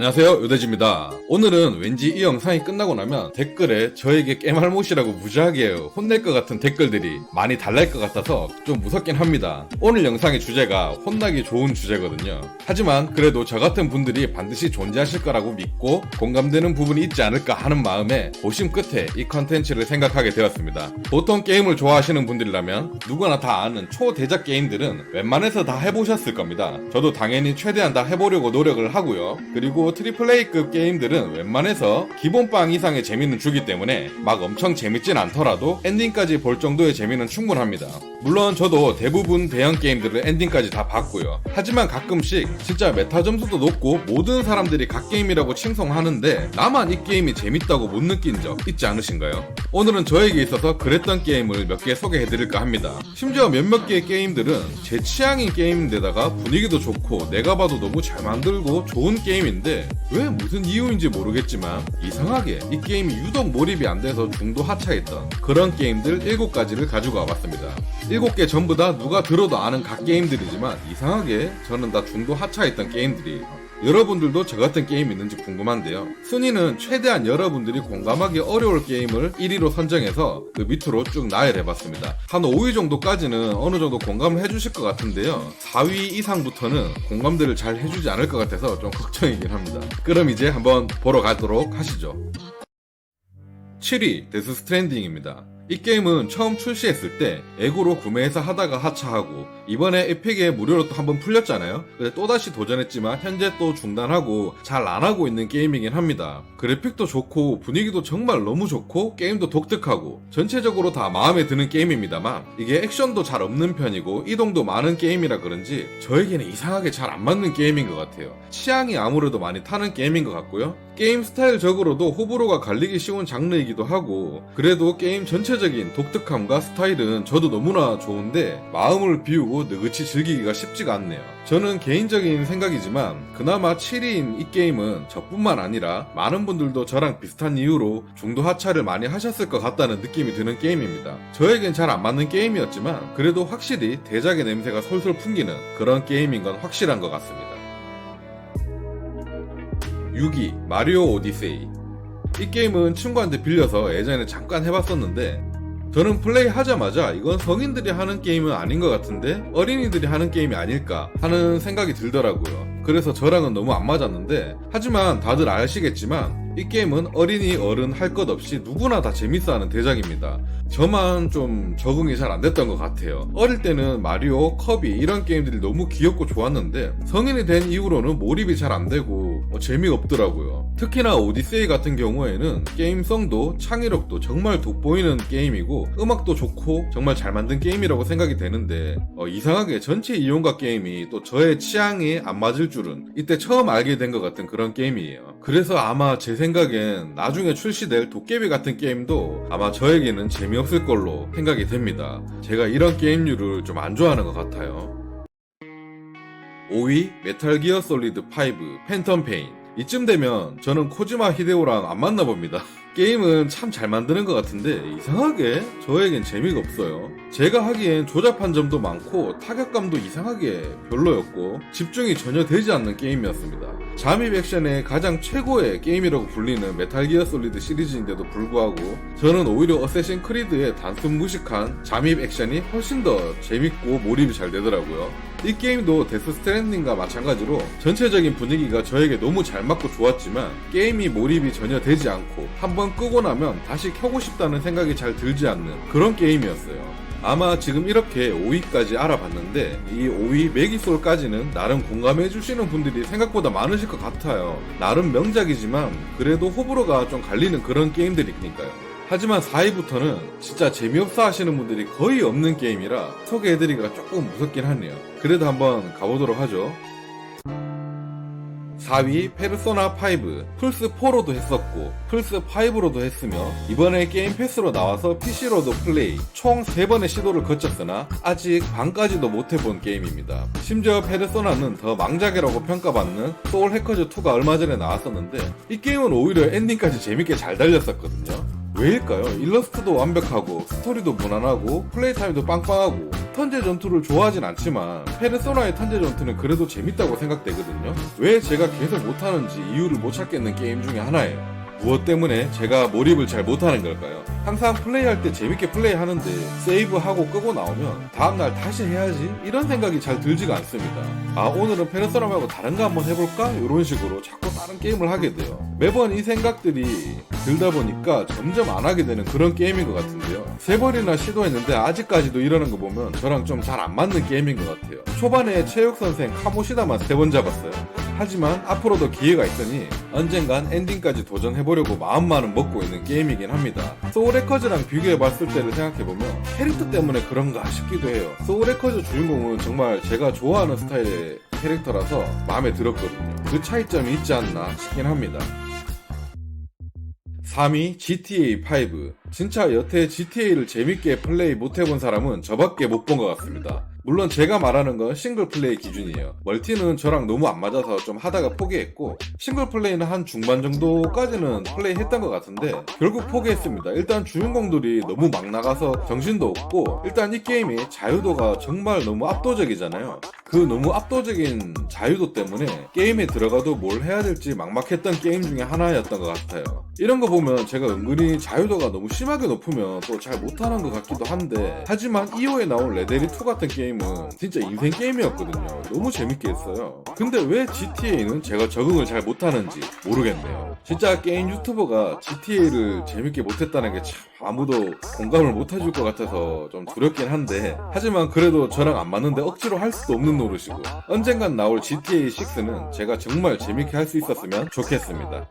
안녕하세요, 요대지입니다. 오늘은 왠지 이 영상이 끝나고 나면 댓글에 저에게 깨말못이라고 무지하게 혼낼 것 같은 댓글들이 많이 달릴 것 같아서 좀 무섭긴 합니다. 오늘 영상의 주제가 혼나기 좋은 주제거든요. 하지만 그래도 저 같은 분들이 반드시 존재하실 거라고 믿고 공감되는 부분이 있지 않을까 하는 마음에 고심 끝에 이 컨텐츠를 생각하게 되었습니다. 보통 게임을 좋아하시는 분들이라면 누구나 다 아는 초대작 게임들은 웬만해서 다 해보셨을 겁니다. 저도 당연히 최대한 다 해보려고 노력을 하고요. 그리고 트리플 A급 게임들은 웬만해서 기본빵 이상의 재미는 주기 때문에 막 엄청 재밌진 않더라도 엔딩까지 볼 정도의 재미는 충분합니다. 물론 저도 대부분 대형 게임들을 엔딩까지 다 봤고요. 하지만 가끔씩 진짜 메타 점수도 높고 모든 사람들이 갓게임이라고 칭송하는데 나만 이 게임이 재밌다고 못 느낀 적 있지 않으신가요? 오늘은 저에게 있어서 그랬던 게임을 몇 개 소개해드릴까 합니다. 심지어 몇몇 개의 게임들은 제 취향인 게임인데다가 분위기도 좋고 내가 봐도 너무 잘 만들고 좋은 게임인데 왜 무슨 이유인지 모르겠지만 이상하게 이 게임이 유독 몰입이 안 돼서 중도 하차했던 그런 게임들 7가지를 가지고 와봤습니다. 7개 전부 다 누가 들어도 아는 갓게임들이지만 이상하게 저는 다 중도 하차했던 게임들이에요. 여러분들도 저 같은 게임 있는지 궁금한데요. 순위는 최대한 여러분들이 공감하기 어려울 게임을 1위로 선정해서 그 밑으로 쭉 나열해봤습니다. 한 5위 정도까지는 어느 정도 공감을 해주실 것 같은데요. 4위 이상부터는 공감들을 잘 해주지 않을 것 같아서 좀 걱정이긴 합니다. 그럼 이제 한번 보러 가도록 하시죠. 7위 데스 스트랜딩입니다. 이 게임은 처음 출시했을 때 액으로 구매해서 하다가 하차하고 이번에 에픽에 무료로 또 한번 풀렸잖아요. 근데 또다시 도전했지만 현재 또 중단하고 잘 안하고 있는 게임이긴 합니다. 그래픽도 좋고 분위기도 정말 너무 좋고 게임도 독특하고 전체적으로 다 마음에 드는 게임입니다만 이게 액션도 잘 없는 편이고 이동도 많은 게임이라 그런지 저에게는 이상하게 잘 안 맞는 게임인 것 같아요. 취향이 아무래도 많이 타는 게임인 것 같고요. 게임 스타일적으로도 호불호가 갈리기 쉬운 장르이기도 하고 그래도 게임 전체적인 독특함과 스타일은 저도 너무나 좋은데 마음을 비우고 느긋이 즐기기가 쉽지가 않네요. 저는 개인적인 생각이지만 그나마 7위인 이 게임은 저뿐만 아니라 많은 분들도 저랑 비슷한 이유로 중도 하차를 많이 하셨을 것 같다는 느낌이 드는 게임입니다. 저에겐 잘 안 맞는 게임이었지만 그래도 확실히 대작의 냄새가 솔솔 풍기는 그런 게임인 건 확실한 것 같습니다. 6위 마리오 오디세이. 이 게임은 친구한테 빌려서 예전에 잠깐 해봤었는데 저는 플레이 하자마자 이건 성인들이 하는 게임은 아닌 것 같은데 어린이들이 하는 게임이 아닐까 하는 생각이 들더라고요. 그래서 저랑은 너무 안 맞았는데 하지만 다들 아시겠지만 이 게임은 어린이 어른 할 것 없이 누구나 다 재밌어하는 대작입니다. 저만 좀 적응이 잘 안 됐던 것 같아요. 어릴 때는 마리오, 커비 이런 게임들이 너무 귀엽고 좋았는데 성인이 된 이후로는 몰입이 잘 안 되고 재미없더라고요. 특히나 오디세이 같은 경우에는 게임성도 창의력도 정말 돋보이는 게임이고 음악도 좋고 정말 잘 만든 게임이라고 생각이 되는데 이상하게 전체 이용과 게임이 또 저의 취향에 안 맞을 줄은 이때 처음 알게 된 것 같은 그런 게임이에요. 그래서 아마 제 생각엔 나중에 출시될 도깨비 같은 게임도 아마 저에게는 재미없을 걸로 생각이 됩니다. 제가 이런 게임류를 좀 안 좋아하는 것 같아요. 5위 메탈 기어 솔리드 5 팬텀 페인. 이쯤 되면 저는 코지마 히데오랑 안 맞나 봅니다. 게임은 참 잘 만드는 것 같은데 이상하게 저에겐 재미가 없어요. 제가 하기엔 조잡한 점도 많고 타격감도 이상하게 별로였고 집중이 전혀 되지 않는 게임이었습니다. 잠입 액션의 가장 최고의 게임이라고 불리는 메탈 기어 솔리드 시리즈인데도 불구하고 저는 오히려 어쌔신 크리드의 단순 무식한 잠입 액션이 훨씬 더 재밌고 몰입이 잘 되더라고요. 이 게임도 데스 스트랜딩과 마찬가지로 전체적인 분위기가 저에게 너무 잘 맞고 좋았지만 게임이 몰입이 전혀 되지 않고 한번 끄고 나면 다시 켜고 싶다는 생각이 잘 들지 않는 그런 게임이었어요. 아마 지금 이렇게 5위까지 알아봤는데 이 5위 매기솔까지는 나름 공감해주시는 분들이 생각보다 많으실 것 같아요. 나름 명작이지만 그래도 호불호가 좀 갈리는 그런 게임들이니까요. 하지만 4위부터는 진짜 재미없어 하시는 분들이 거의 없는 게임이라 소개해드리기가 조금 무섭긴 하네요. 그래도 한번 가보도록 하죠. 4위 페르소나 5. 플스4로도 했었고 플스5로도 했으며 이번에 게임 패스로 나와서 PC로도 플레이 총 3번의 시도를 거쳤으나 아직 반까지도 못해본 게임입니다. 심지어 페르소나는 더 망작이라고 평가받는 소울 해커즈2가 얼마 전에 나왔었는데 이 게임은 오히려 엔딩까지 재밌게 잘 달렸었거든요. 왜일까요? 일러스트도 완벽하고 스토리도 무난하고 플레이 타임도 빵빵하고 턴제 전투를 좋아하진 않지만 페르소나의 턴제 전투는 그래도 재밌다고 생각되거든요. 왜 제가 계속 못하는지 이유를 못 찾겠는 게임 중에 하나예요. 무엇 때문에 제가 몰입을 잘 못하는 걸까요? 항상 플레이할 때 재밌게 플레이하는데 세이브하고 끄고 나오면 다음날 다시 해야지 이런 생각이 잘 들지가 않습니다. 아, 오늘은 페르소나 말고 다른 거 한번 해볼까? 이런 식으로 자꾸 다른 게임을 하게 돼요. 매번 이 생각들이 들다 보니까 점점 안 하게 되는 그런 게임인 것 같은데요. 3번이나 시도했는데 아직까지도 이러는 거 보면 저랑 좀 잘 안 맞는 게임인 것 같아요. 초반에 체육선생 카모시다만 3번 잡았어요. 하지만 앞으로도 기회가 있으니 언젠간 엔딩까지 도전해보려고 마음만은 먹고 있는 게임이긴 합니다. 소울레커즈랑 비교해봤을 때를 생각해보면 캐릭터 때문에 그런가 싶기도 해요. 소울레커즈 주인공은 정말 제가 좋아하는 스타일의 캐릭터라서 마음에 들었거든요. 그 차이점이 있지 않나 싶긴 합니다. 3위 GTA5. 진짜 여태 GTA를 재밌게 플레이 못해본 사람은 저밖에 못 본 것 같습니다. 물론 제가 말하는 건 싱글 플레이 기준이에요. 멀티는 저랑 너무 안 맞아서 좀 하다가 포기했고, 싱글 플레이는 한 중반 정도까지는 플레이 했던 것 같은데 결국 포기했습니다. 일단 주인공들이 너무 막 나가서 정신도 없고, 일단 이 게임이 자유도가 정말 너무 압도적이잖아요. 그 너무 압도적인 자유도 때문에 게임에 들어가도 뭘 해야 될지 막막했던 게임 중에 하나였던 것 같아요. 이런 거 보면 제가 은근히 자유도가 너무 심하게 높으면 또 잘 못하는 것 같기도 한데, 하지만 이후에 나온 레데리2 같은 게임은 진짜 인생 게임이었거든요. 너무 재밌게 했어요. 근데 왜 GTA는 제가 적응을 잘 못하는지 모르겠네요. 진짜 게임 유튜버가 GTA를 재밌게 못했다는 게 참 아무도 공감을 못해줄 것 같아서 좀 두렵긴 한데, 하지만 그래도 저랑 안 맞는데 억지로 할 수도 없는 노릇이고, 언젠간 나올 GTA6는 제가 정말 재밌게 할 수 있었으면 좋겠습니다.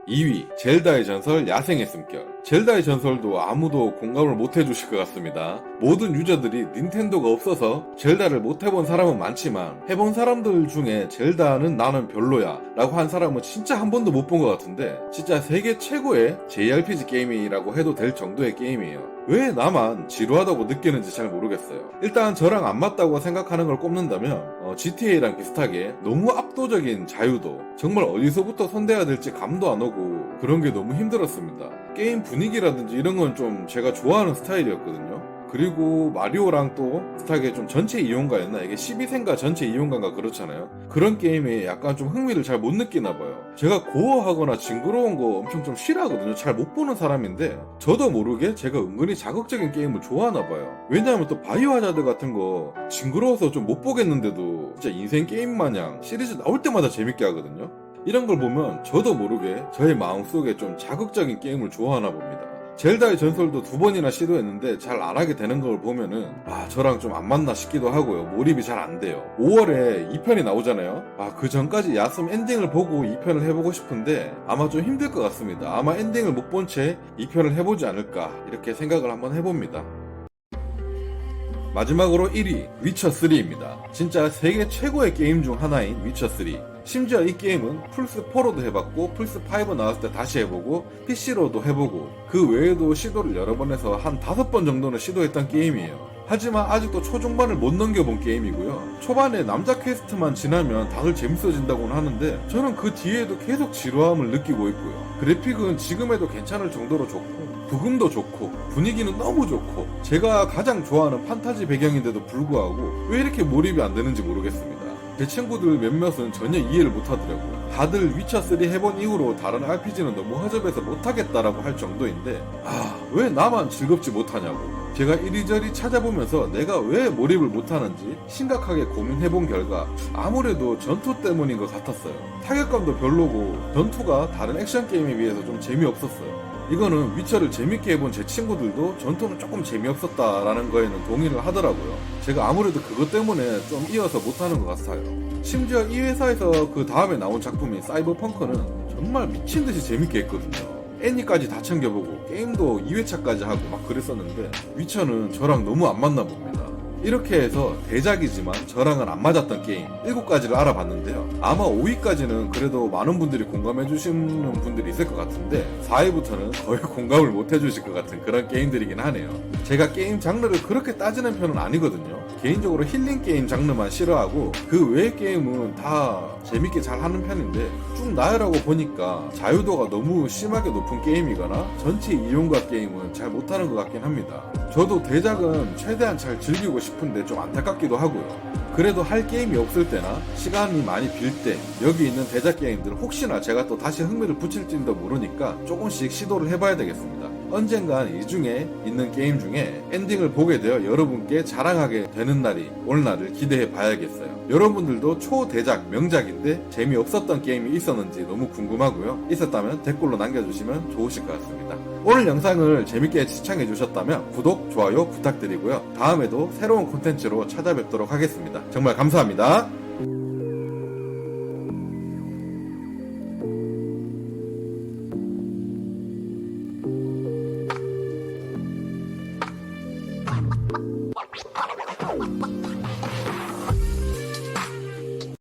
2위 젤다의 전설 야생의 숨결. 젤다의 전설도 아무도 공감을 못 해주실 것 같습니다. 모든 유저들이 닌텐도가 없어서 젤다를 못 해본 사람은 많지만, 해본 사람들 중에 젤다는 나는 별로야 라고 한 사람은 진짜 한 번도 못 본 것 같은데, 진짜 세계 최고의 JRPG 게임이라고 해도 될 정도의 게임이에요. 왜 나만 지루하다고 느끼는지 잘 모르겠어요. 일단 저랑 안 맞다고 생각하는 걸 꼽는다면 GTA랑 비슷하게 너무 압도적인 자유도, 정말 어디서부터 손대야 될지 감도 안 오고 그런 게 너무 힘들었습니다. 게임 분위기라든지 이런 건 좀 제가 좋아하는 스타일이었거든요. 그리고 마리오랑 또 비슷하게 좀 전체 이용가였나? 이게 12세인가 전체 이용가인가 그렇잖아요. 그런 게임에 약간 좀 흥미를 잘 못 느끼나 봐요. 제가 고어하거나 징그러운 거 엄청 좀 싫어하거든요. 잘 못 보는 사람인데 저도 모르게 제가 은근히 자극적인 게임을 좋아하나 봐요. 왜냐하면 또 바이오 하자드 같은 거 징그러워서 좀 못 보겠는데도 진짜 인생 게임 마냥 시리즈 나올 때마다 재밌게 하거든요. 이런 걸 보면 저도 모르게 저의 마음속에 좀 자극적인 게임을 좋아하나 봅니다. 젤다의 전설도 2번이나 시도했는데 잘 안 하게 되는 걸 보면은 저랑 좀 안 맞나 싶기도 하고요. 몰입이 잘 안 돼요. 5월에 2편이 나오잖아요. 그 전까지 야숨 엔딩을 보고 2편을 해보고 싶은데 아마 좀 힘들 것 같습니다. 아마 엔딩을 못 본 채 2편을 해보지 않을까 이렇게 생각을 한번 해봅니다. 마지막으로 1위 위쳐3입니다. 진짜 세계 최고의 게임 중 하나인 위쳐3. 심지어 이 게임은 플스4로도 해봤고 플스5 나왔을 때 다시 해보고 PC로도 해보고 그 외에도 시도를 여러 번 해서 한 5번 정도는 시도했던 게임이에요. 하지만 아직도 초중반을 못 넘겨본 게임이고요. 초반에 남자 퀘스트만 지나면 다들 재밌어진다고는 하는데 저는 그 뒤에도 계속 지루함을 느끼고 있고요. 그래픽은 지금에도 괜찮을 정도로 좋고 부금도 좋고 분위기는 너무 좋고 제가 가장 좋아하는 판타지 배경인데도 불구하고 왜 이렇게 몰입이 안 되는지 모르겠습니다. 제 친구들 몇몇은 전혀 이해를 못하더라고요. 다들 위쳐3 해본 이후로 다른 RPG는 너무 허접해서 못하겠다라고 할 정도인데 왜 나만 즐겁지 못하냐고. 제가 이리저리 찾아보면서 내가 왜 몰입을 못하는지 심각하게 고민해본 결과 아무래도 전투 때문인 것 같았어요. 타격감도 별로고 전투가 다른 액션 게임에 비해서 좀 재미없었어요. 이거는 위쳐를 재밌게 해본 제 친구들도 전투는 조금 재미없었다라는 거에는 동의를 하더라고요. 제가 아무래도 그것 때문에 좀 이어서 못하는 것 같아요. 심지어 이 회사에서 그 다음에 나온 작품인 사이버펑크는 정말 미친듯이 재밌게 했거든요. 애니까지 다 챙겨보고 게임도 2회차까지 하고 막 그랬었는데 위쳐는 저랑 너무 안 맞나 봅니다. 이렇게 해서 대작이지만 저랑은 안 맞았던 게임 7가지를 알아봤는데요. 아마 5위까지는 그래도 많은 분들이 공감해 주시는 분들이 있을 것 같은데 4위부터는 거의 공감을 못 해주실 것 같은 그런 게임들이긴 하네요. 제가 게임 장르를 그렇게 따지는 편은 아니거든요. 개인적으로 힐링 게임 장르만 싫어하고 그 외의 게임은 다 재밌게 잘 하는 편인데 쭉 나열하고 보니까 자유도가 너무 심하게 높은 게임이거나 전체 이용과 게임은 잘 못하는 것 같긴 합니다. 저도 대작은 최대한 잘 즐기고 싶은데 좀 안타깝기도 하고요. 그래도 할 게임이 없을 때나 시간이 많이 빌 때 여기 있는 대작 게임들 혹시나 제가 또 다시 흥미를 붙일지도 모르니까 조금씩 시도를 해봐야 되겠습니다. 언젠간 이 중에 있는 게임 중에 엔딩을 보게 되어 여러분께 자랑하게 되는 날이 올 날을 기대해 봐야겠어요. 여러분들도 초대작 명작인데 재미없었던 게임이 있었는지 너무 궁금하고요. 있었다면 댓글로 남겨주시면 좋으실 것 같습니다. 오늘 영상을 재밌게 시청해 주셨다면 구독, 좋아요 부탁드리고요. 다음에도 새로운 콘텐츠로 찾아뵙도록 하겠습니다. 정말 감사합니다.